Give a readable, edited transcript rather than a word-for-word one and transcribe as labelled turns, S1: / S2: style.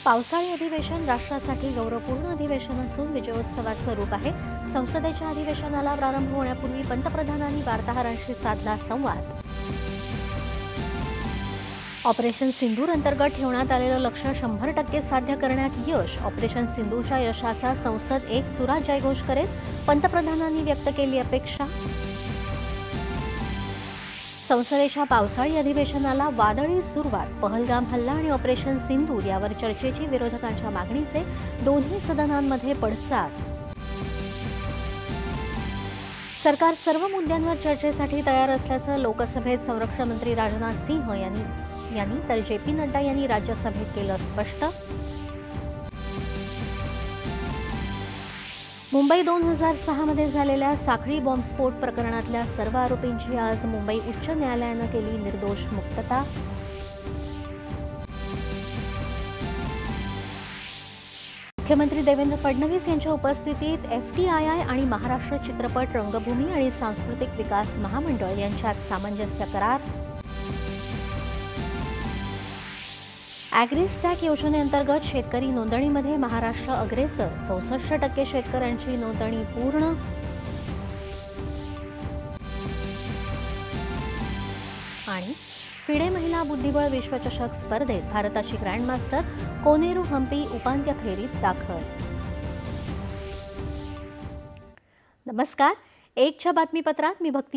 S1: पावसाळी अधिवेशन राष्ट्रासाठी गौरवपूर्ण अधिवेशन असून विजयोत्सवाचं रूप आहे. संसदेच्या अधिवेशनाला प्रारंभ होण्यापूर्वी पंतप्रधानांनी वार्ताहरांशी साधला संवाद. ऑपरेशन सिंदूर अंतर्गत ठेवण्यात आलेलं लक्ष्य 100% साध्य करण्यात यश. ऑपरेशन सिंदूरच्या यशाचा संसद एक सुरात जयघोष करेल. पंतप्रधानांनी व्यक्त केली अपेक्षा. संसदेच्या पावसाळी अधिवेशनाला वादळी सुरुवात. पहलगाम हल्ला आणि ऑपरेशन सिंदूर यावर चर्चेची विरोधकांच्या मागणीचे दोन्ही सदनांमध्ये पडसाद. सरकार सर्व मुद्द्यांवर चर्चेसाठी तयार असल्याचं लोकसभेत संरक्षण मंत्री राजनाथ सिंह यांनी तर जे.पी. नड्डा यांनी राज्यसभेत केलं स्पष्ट. मुंबई 2006 मध्ये झालेल्या साखळी बॉम्बस्फोट प्रकरणातल्या सर्व आरोपींची आज मुंबई उच्च न्यायालयानं केली निर्दोष मुक्तता. मुख्यमंत्री देवेंद्र फडणवीस यांच्या उपस्थितीत FTII आणि महाराष्ट्र चित्रपट रंगभूमी आणि सांस्कृतिक विकास महामंडळ यांच्यात सामंजस्य करार. ॲग्रीस्टॅक योजनेअंतर्गत शेतकरी नोंदणीमध्ये महाराष्ट्र अग्रेसर. 64% शेतकऱ्यांची नोंदणी पूर्ण. आणि फिडे महिला बुद्धिबळ विश्वचषक स्पर्धेत भारताची ग्रँडमास्टर कोनेरू हम्पी उपांत्य फेरीत दाखल. नमस्कार. एकच्या बातमीपत्रात मी भक्ती